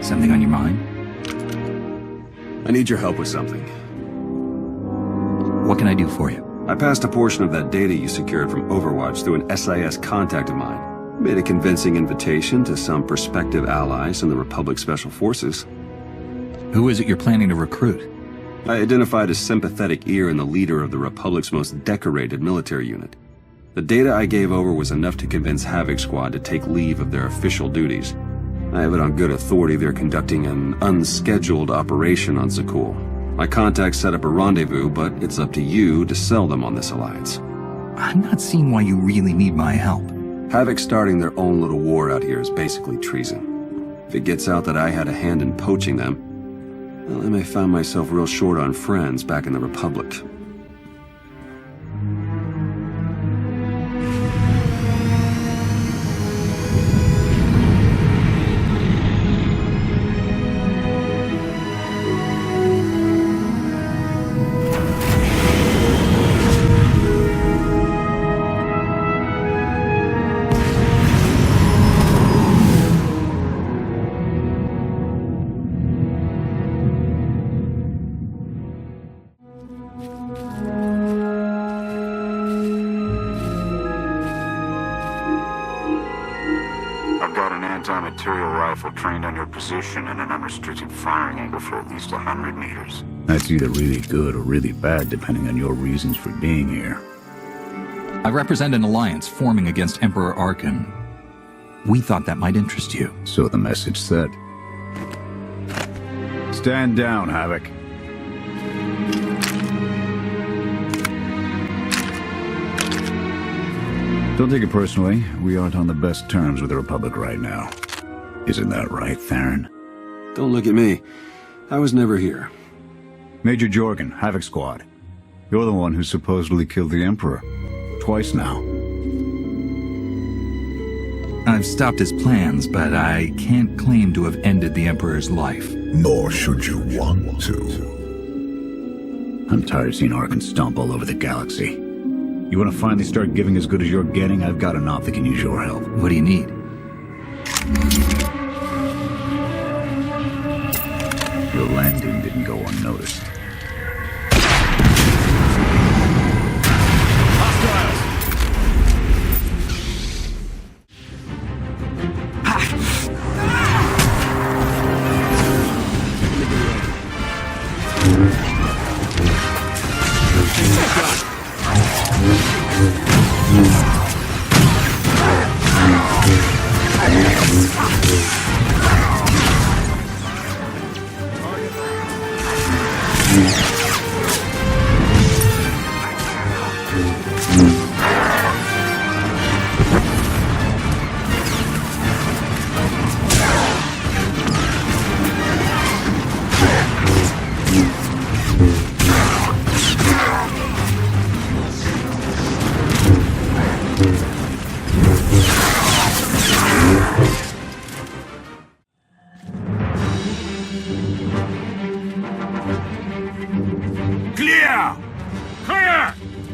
Something on your mind? I need your help with something. What can I do for you? I passed a portion of that data you secured from Overwatch through an SIS contact of mine. Made a convincing invitation to some prospective allies in the Republic Special Forces. Who is it you're planning to recruit? I identified a sympathetic ear in the leader of the Republic's most decorated military unit. The data I gave over was enough to convince Havoc Squad to take leave of their official duties. I have it on good authority they're conducting an unscheduled operation on Zakuul. My contacts set up a rendezvous, but it's up to you to sell them on this alliance. I'm not seeing why you really need my help. Havoc starting their own little war out here is basically treason. If it gets out that I had a hand in poaching them, well, I may find myself real short on friends back in the Republic. Anti-material rifle trained on your position and an unrestricted firing angle for at least 100 meters. That's either really good or really bad, depending on your reasons for being here. I represent an alliance forming against Emperor Arkan. We thought that might interest you. So the message said. Stand down, Havoc. Don't take it personally. We aren't on the best terms with the Republic right now. Isn't that right, Theron? Don't look at me. I was never here. Major Jorgen, Havoc Squad. You're the one who supposedly killed the Emperor. Twice now. I've stopped his plans, but I can't claim to have ended the Emperor's life. Nor should you want to. I'm tired of seeing Arkan stomp all over the galaxy. You want to finally start giving as good as you're getting? I've got an op that can use your help. What do you need? Your landing didn't go unnoticed.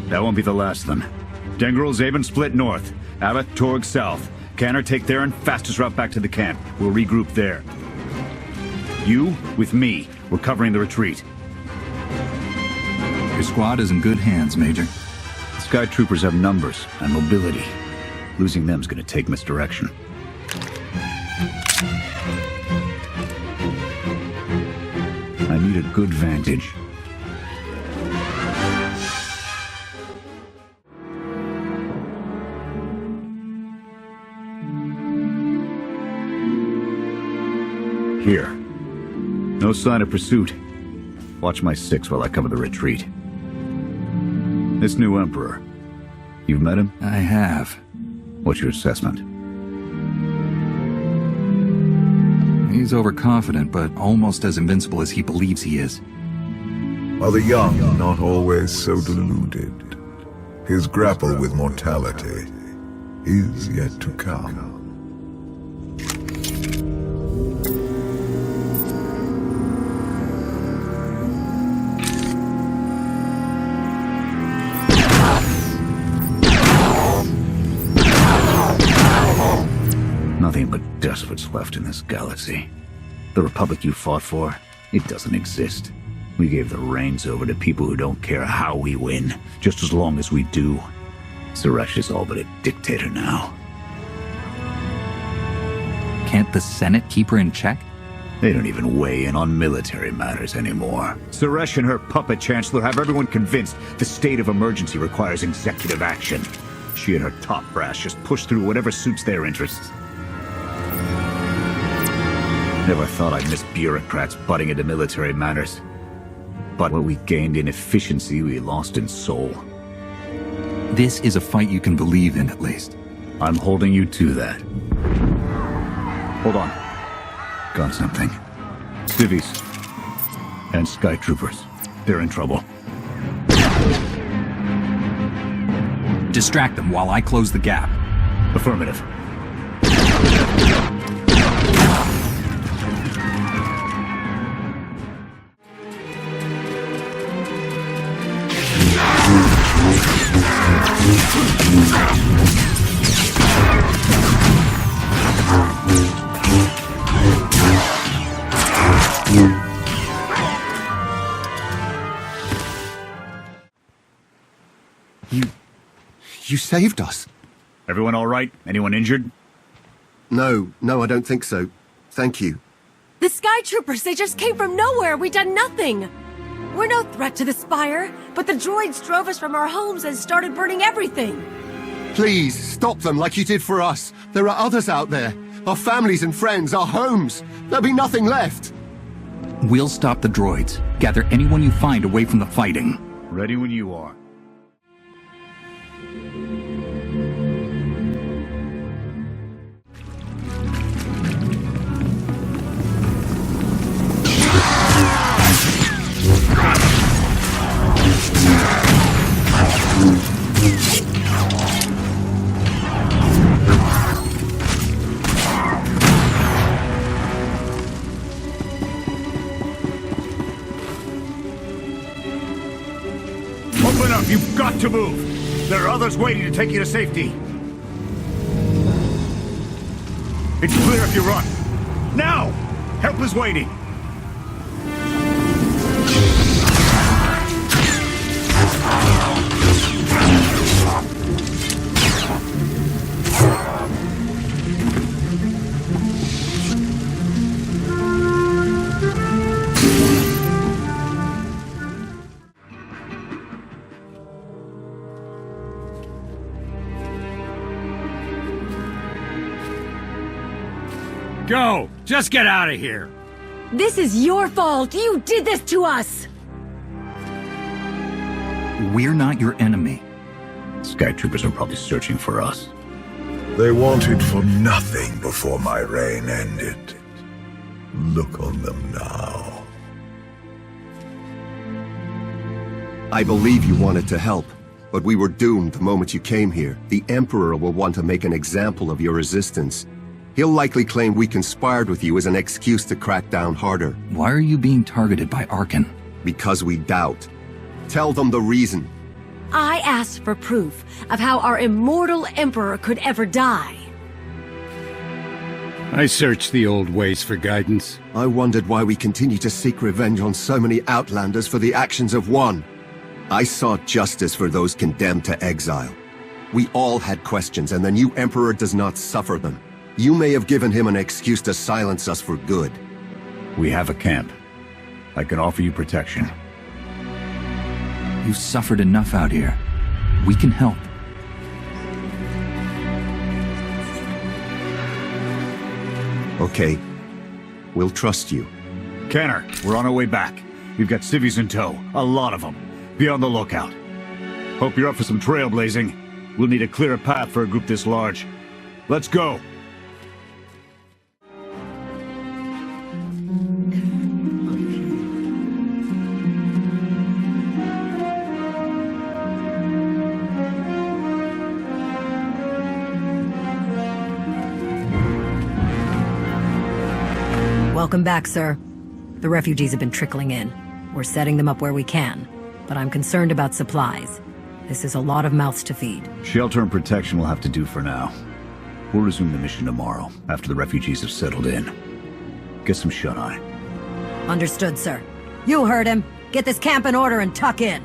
That won't be the last of them. Dengrel, Zaben split north. Abbott, Torg south. Canner, take Theron, fastest route back to the camp. We'll regroup there. You, with me, we're covering the retreat. Your squad is in good hands, Major. Sky Troopers have numbers and mobility. Losing them's gonna take misdirection. I need a good vantage. Here. No sign of pursuit. Watch my six while I cover the retreat. This new Emperor. You've met him? I have. What's your assessment? He's overconfident, but almost as invincible as he believes he is. While the young are not always so deluded, his grapple with mortality is yet to come. Nothing but despots left in this galaxy. The Republic you fought for, it doesn't exist. We gave the reins over to people who don't care how we win, just as long as we do. Suresh is all but a dictator now. Can't the Senate keep her in check? They don't even weigh in on military matters anymore. Suresh and her puppet chancellor have everyone convinced the state of emergency requires executive action. She and her top brass just push through whatever suits their interests. Never thought I'd miss bureaucrats butting into military matters. But what we gained in efficiency, we lost in soul. This is a fight you can believe in, at least. I'm holding you to that. Hold on. Got something. Civvies. And Sky Troopers. They're in trouble. Distract them while I close the gap. Affirmative. You saved us. Everyone all right? Anyone injured? No, I don't think so. Thank you. The Sky Troopers, they just came from nowhere. We done nothing. We're no threat to the Spire, but the droids drove us from our homes and started burning everything. Please, stop them like you did for us. There are others out there. Our families and friends, our homes. There'll be nothing left. We'll stop the droids. Gather anyone you find away from the fighting. Ready when you are. Open up! You've got to move! There are others waiting to take you to safety. It's clear if you run. Now! Help is waiting! Go! Just get out of here! This is your fault. You did this to us. We're not your enemy. Sky Troopers are probably searching for us. They wanted for nothing before my reign ended. Look on them now. I believe you wanted to help, but we were doomed the moment you came here. The Emperor will want to make an example of your resistance. He'll likely claim we conspired with you as an excuse to crack down harder. Why are you being targeted by Arkan? Because we doubt. Tell them the reason. I asked for proof of how our immortal Emperor could ever die. I searched the old ways for guidance. I wondered why we continue to seek revenge on so many Outlanders for the actions of one. I sought justice for those condemned to exile. We all had questions, and the new Emperor does not suffer them. You may have given him an excuse to silence us for good. We have a camp. I can offer you protection. You've suffered enough out here. We can help. Okay. We'll trust you. Canner, we're on our way back. We've got civvies in tow. A lot of them. Be on the lookout. Hope you're up for some trailblazing. We'll need a clearer path for a group this large. Let's go! Welcome back, sir. The refugees have been trickling in. We're setting them up where we can, but I'm concerned about supplies. This is a lot of mouths to feed. Shelter and protection will have to do for now. We'll resume the mission tomorrow, after the refugees have settled in. Get some shut-eye. Understood, sir. You heard him. Get this camp in order and tuck in.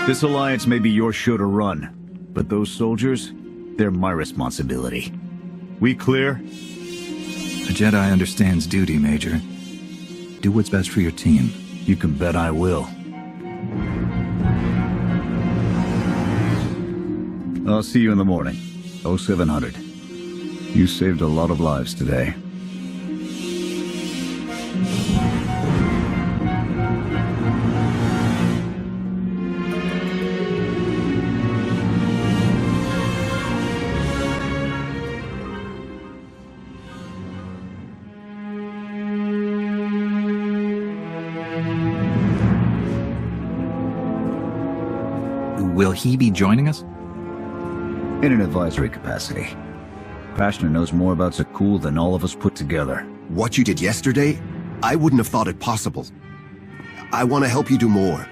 This alliance may be your show to run, but those soldiers, they're my responsibility. We clear? A Jedi understands duty, Major. Do what's best for your team. You can bet I will. I'll see you in the morning. 0700. You saved a lot of lives today. Will he be joining us? In an advisory capacity. Pashner knows more about Zakuul than all of us put together. What you did yesterday, I wouldn't have thought it possible. I want to help you do more.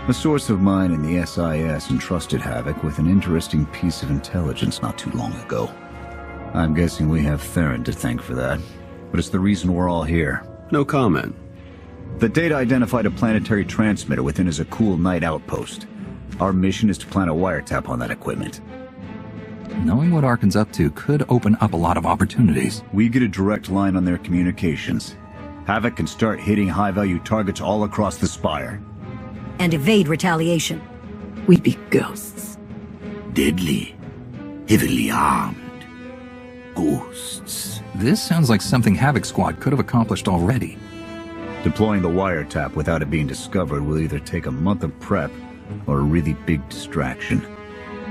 A source of mine in the SIS entrusted Havoc with an interesting piece of intelligence not too long ago. I'm guessing we have Theron to thank for that, but it's the reason we're all here. No comment. The data identified a planetary transmitter within a Zakuul Knight outpost. Our mission is to plant a wiretap on that equipment. Knowing what Arkin's up to could open up a lot of opportunities. We get a direct line on their communications. Havoc can start hitting high-value targets all across the Spire. And evade retaliation. We'd be ghosts. Deadly. Heavily armed. Ghosts. This sounds like something Havoc Squad could have accomplished already. Deploying the wiretap without it being discovered will either take a month of prep or a really big distraction.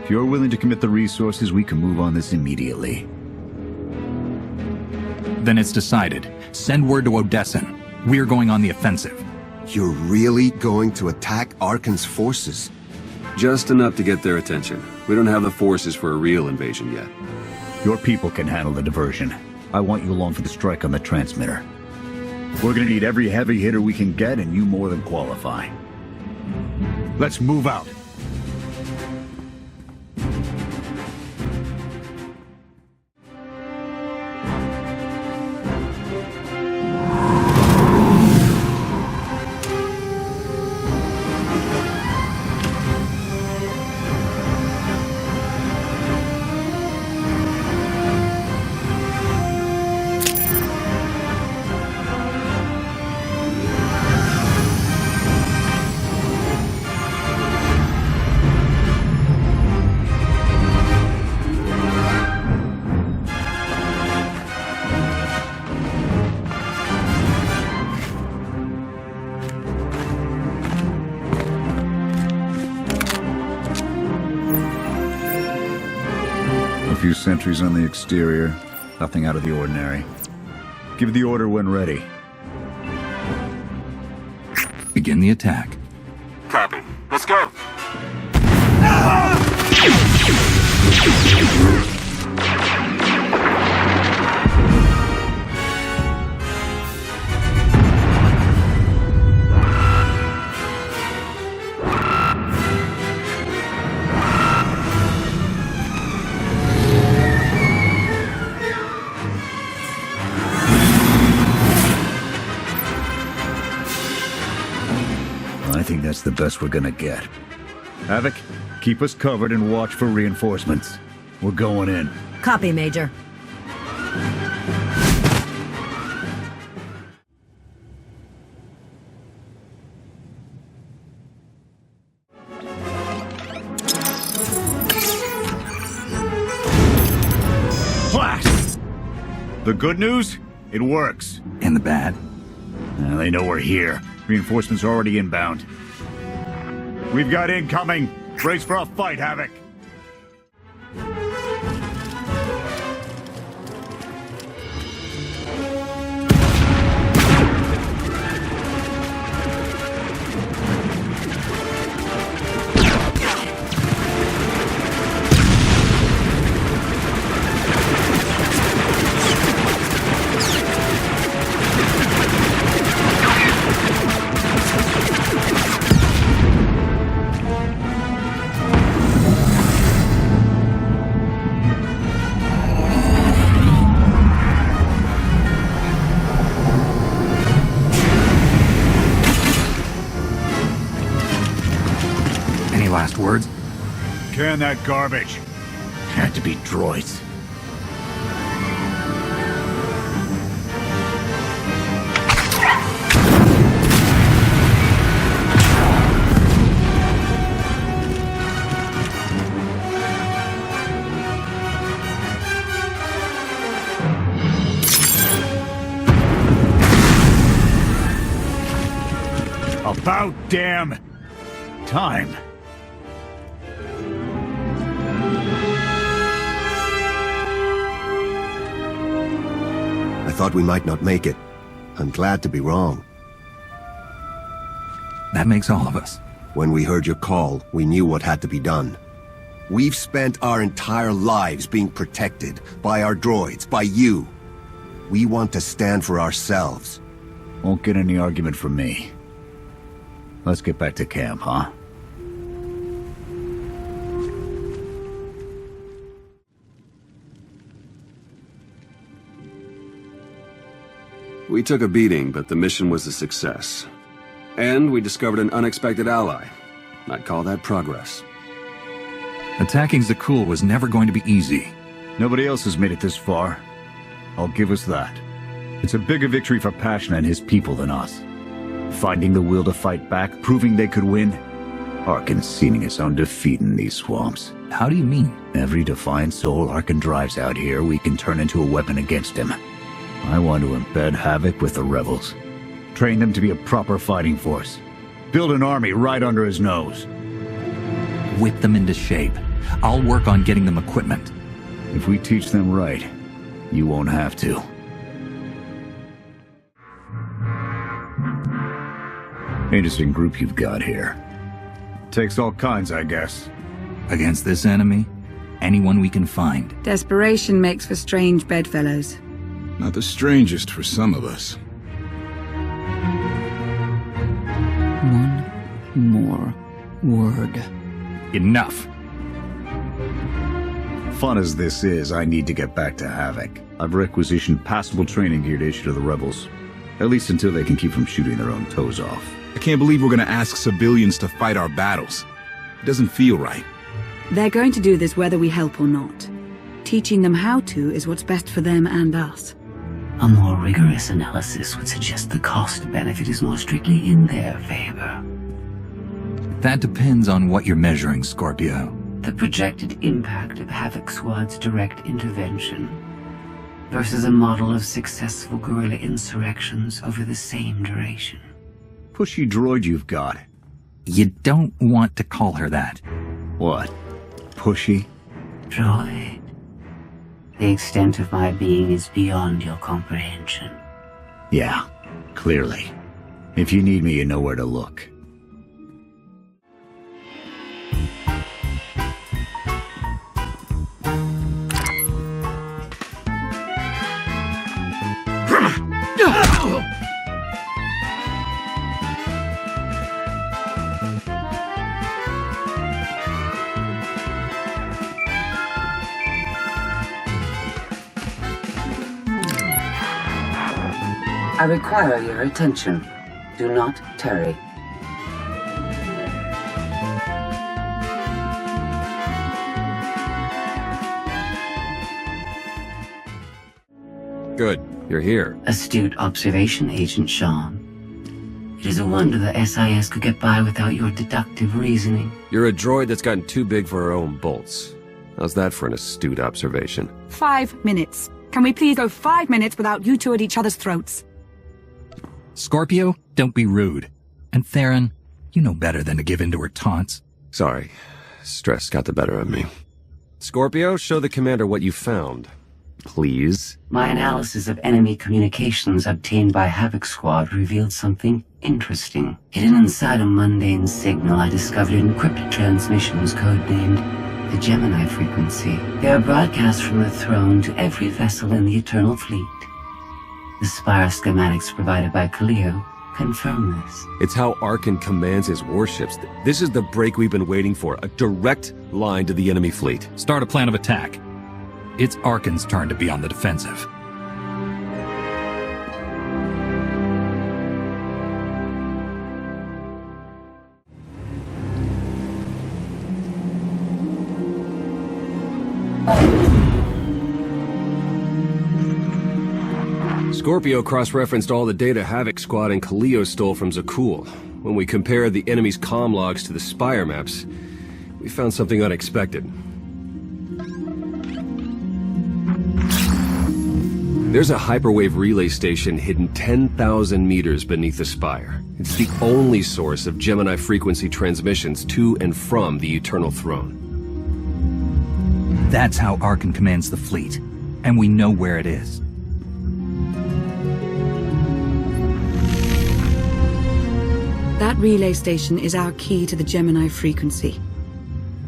If you're willing to commit the resources, we can move on this immediately. Then it's decided. Send word to Odessan. We're going on the offensive. You're really going to attack Arkin's forces? Just enough to get their attention. We don't have the forces for a real invasion yet. Your people can handle the diversion. I want you along for the strike on the transmitter. We're gonna need every heavy hitter we can get, and you more than qualify. Let's move out. A few sentries on the exterior, nothing out of the ordinary. Give the order when ready. Begin the attack. Copy. Let's go. I think that's the best we're gonna get. Havoc, keep us covered and watch for reinforcements. We're going in. Copy, Major. Blast! The good news? It works. And the bad? They know we're here. Reinforcements are already inbound. We've got incoming. Brace for a fight, Havoc. last words? Can that garbage. Had to be droids. About damn time. I thought we might not make it. I'm glad to be wrong. That makes all of us. When we heard your call, we knew what had to be done. We've spent our entire lives being protected by our droids, by you. We want to stand for ourselves. Won't get any argument from me. Let's get back to camp, huh? We took a beating, but the mission was a success. And we discovered an unexpected ally. I'd call that progress. Attacking Zakuul was never going to be easy. Nobody else has made it this far. I'll give us that. It's a bigger victory for Passion and his people than us. Finding the will to fight back, proving they could win. Arkin's seeing his own defeat in these swamps. How do you mean? Every defiant soul Arkin drives out here, we can turn into a weapon against him. I want to embed Havoc with the rebels. Train them to be a proper fighting force. Build an army right under his nose. Whip them into shape. I'll work on getting them equipment. If we teach them right, you won't have to. Interesting group you've got here. Takes all kinds, I guess. Against this enemy, anyone we can find. Desperation makes for strange bedfellows. Not the strangest for some of us. One more word. Enough. Fun as this is, I need to get back to Havoc. I've requisitioned passable training gear to issue to the rebels. At least until they can keep from shooting their own toes off. I can't believe we're gonna ask civilians to fight our battles. It doesn't feel right. They're going to do this whether we help or not. Teaching them how to is what's best for them and us. A more rigorous analysis would suggest the cost-benefit is more strictly in their favor. That depends on what you're measuring, Scorpio. The projected impact of Havoc Squad's direct intervention versus a model of successful guerrilla insurrections over the same duration. Pushy droid you've got. You don't want to call her that. What? Pushy? Droid. The extent of my being is beyond your comprehension. Yeah, clearly. If you need me, you know where to look. I require your attention. Do not tarry. Good, you're here. Astute observation, Agent Sean. It is a wonder the SIS could get by without your deductive reasoning. You're a droid that's gotten too big for her own bolts. How's that for an astute observation? 5 minutes. Can we please go 5 minutes without you two at each other's throats? Scorpio, don't be rude. And Theron, you know better than to give in to her taunts. Sorry. Stress got the better of me. Scorpio, show the commander what you found. Please. My analysis of enemy communications obtained by Havoc Squad revealed something interesting. Hidden inside a mundane signal, I discovered encrypted transmissions codenamed the Gemini frequency. They are broadcast from the throne to every vessel in the Eternal Fleet. The Spire schematics provided by Kaleo confirm this. It's how Arkin commands his warships. This is the break we've been waiting for. A direct line to the enemy fleet. Start a plan of attack. It's Arkin's turn to be on the defensive. Scorpio cross-referenced all the data Havoc Squad and Kaleo stole from Zakuul. When we compared the enemy's comm logs to the Spire maps, we found something unexpected. There's a hyperwave relay station hidden 10,000 meters beneath the Spire. It's the only source of Gemini frequency transmissions to and from the Eternal Throne. That's how Arkan commands the fleet, and we know where it is. That relay station is our key to the Gemini frequency.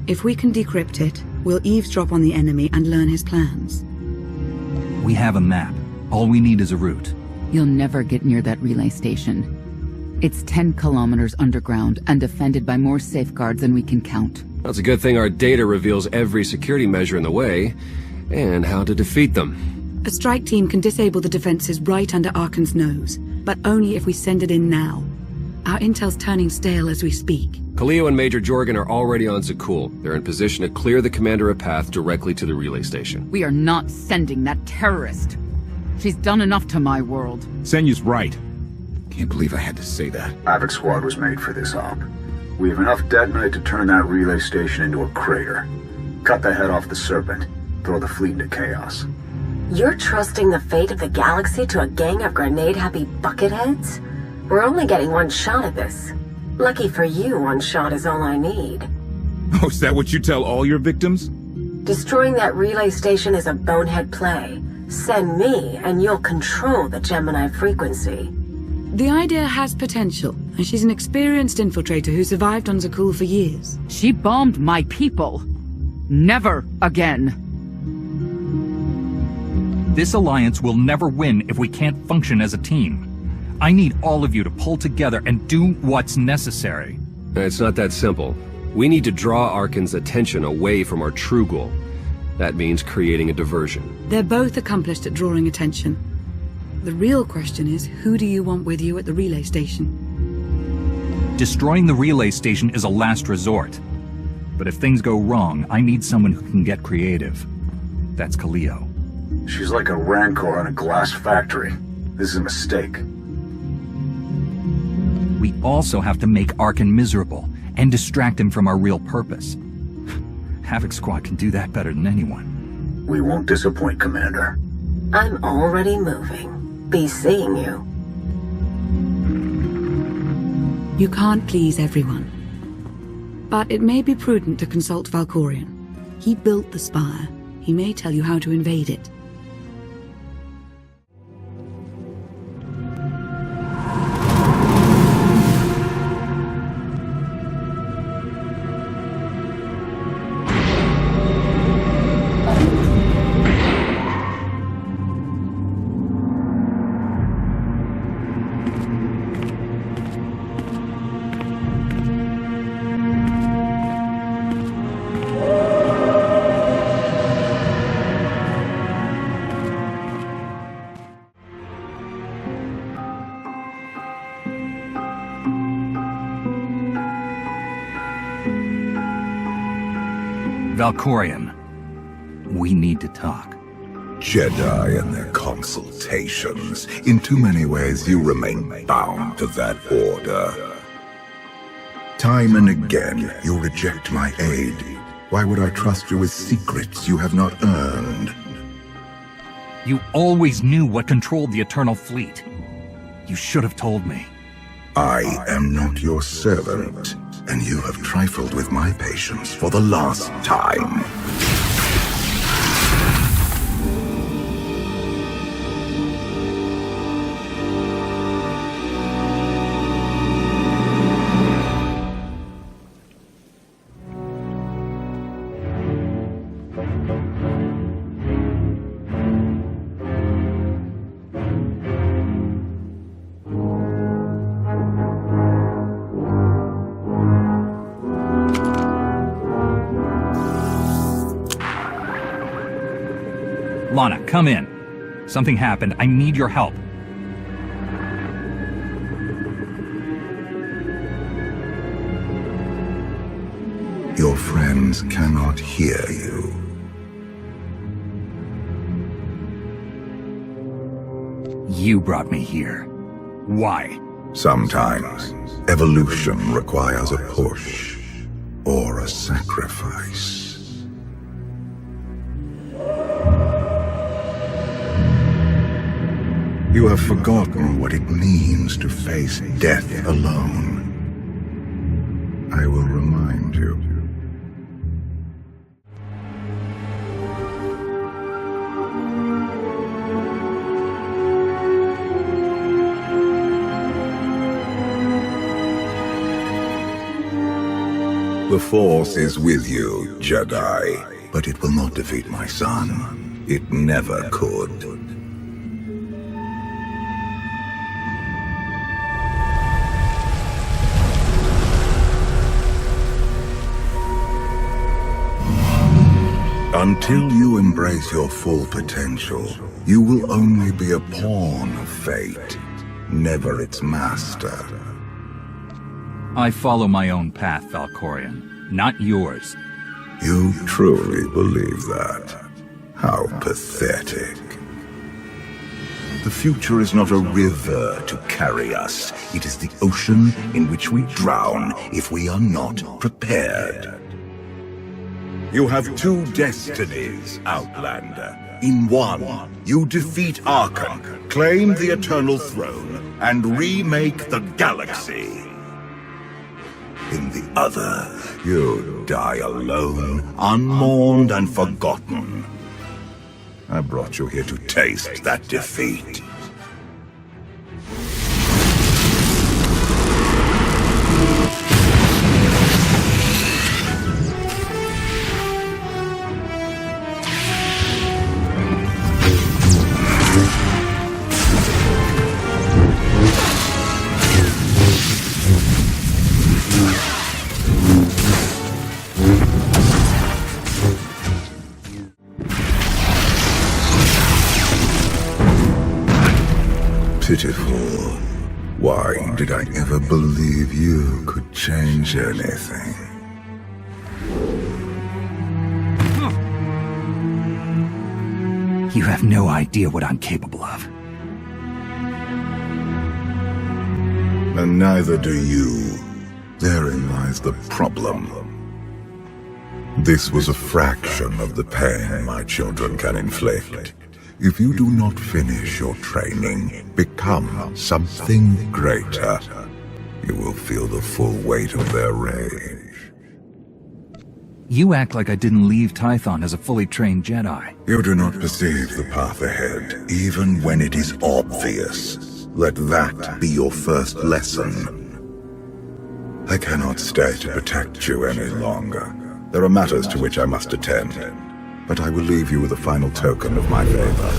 If we can decrypt it, we'll eavesdrop on the enemy and learn his plans. We have a map. All we need is a route. You'll never get near that relay station. It's 10 kilometers underground and defended by more safeguards than we can count. That's a good thing our data reveals every security measure in the way, and how to defeat them. A strike team can disable the defenses right under Arkan's nose, but only if we send it in now. Our intel's turning stale as we speak. Kaleo and Major Jorgen are already on Zakuul. They're in position to clear the commander a path directly to the relay station. We are not sending that terrorist. She's done enough to my world. Senyu's right. Can't believe I had to say that. Havoc Squad was made for this op. We have enough Dead Knight to turn that relay station into a crater. Cut the head off the Serpent. Throw the fleet into chaos. You're trusting the fate of the galaxy to a gang of grenade-happy bucketheads? We're only getting one shot at this. Lucky for you, one shot is all I need. Oh, is that what you tell all your victims? Destroying that relay station is a bonehead play. Send me, and you'll control the Gemini frequency. The idea has potential, and she's an experienced infiltrator who survived on Zakuul for years. She bombed my people. Never again. This alliance will never win if we can't function as a team. I need all of you to pull together and do what's necessary. It's not that simple. We need to draw Arkan's attention away from our true goal. That means creating a diversion. They're both accomplished at drawing attention. The real question is, who do you want with you at the relay station? Destroying the relay station is a last resort. But if things go wrong, I need someone who can get creative. That's Kaleo. She's like a rancor in a glass factory. This is a mistake. We also have to make Arkan miserable and distract him from our real purpose. Havoc Squad can do that better than anyone. We won't disappoint, Commander. I'm already moving. Be seeing you. You can't please everyone. But it may be prudent to consult Valkorian. He built the Spire. He may tell you how to invade it. Valkorian, we need to talk. Jedi and their consultations. In too many ways, you remain bound to that order. Time and again, you reject my aid. Why would I trust you with secrets you have not earned? You always knew what controlled the Eternal Fleet. You should have told me. I am not your servant, and you have trifled with my patience for the last time. Lana, come in. Something happened. I need your help. Your friends cannot hear you. You brought me here. Why? Sometimes, evolution requires a push, or a sacrifice. You have forgotten what it means to face death alone. I will remind you. The Force is with you, Jedi, but it will not defeat my son. It never could. Until you embrace your full potential, you will only be a pawn of fate, never its master. I follow my own path, Valkorian, not yours. You truly believe that? How pathetic. The future is not a river to carry us. It is the ocean in which we drown if we are not prepared. You have two destinies, Outlander. In one, you defeat Archon, claim the Eternal Throne, and remake the galaxy. In the other, you die alone, unmourned and forgotten. I brought you here to taste that defeat. Pitiful. Why did I ever believe you could change anything? You have no idea what I'm capable of. And neither do you. Therein lies the problem. This was a fraction of the pain my children can inflict. If you do not finish your training, become something greater, you will feel the full weight of their rage. You act like I didn't leave Tython as a fully trained Jedi. You do not perceive the path ahead, even when it is obvious. Let that be your first lesson. I cannot stay to protect you any longer. There are matters to which I must attend. But I will leave you with a final token of my favor.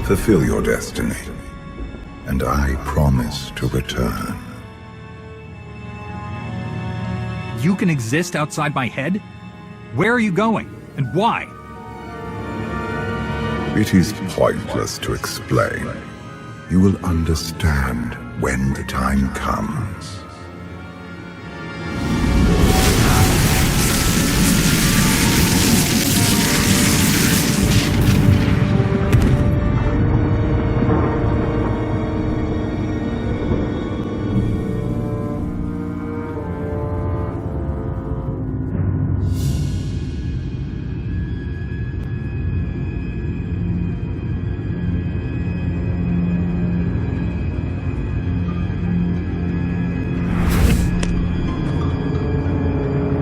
Fulfill your destiny, and I promise to return. You can exist outside my head? Where are you going, and why? It is pointless to explain. You will understand when the time comes.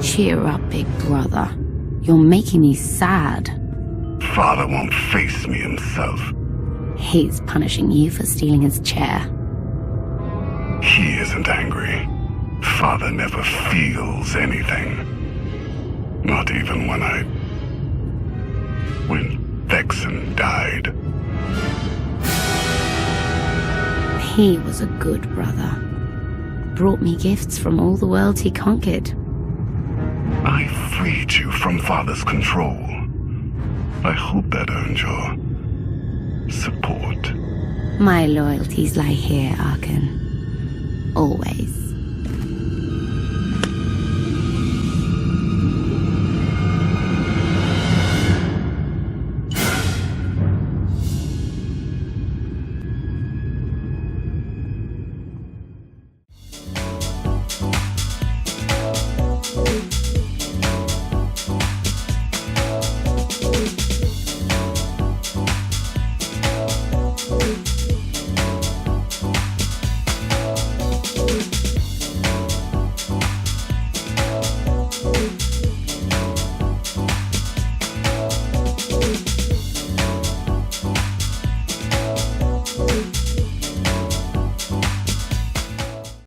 Cheer up, big brother. You're making me sad. Father won't face me himself. He's punishing you for stealing his chair. He isn't angry. Father never feels anything. Not even when Vexen died. He was a good brother. Brought me gifts from all the worlds he conquered. I freed you from Father's control. I hope that earned your support. My loyalties lie here, Archon. always.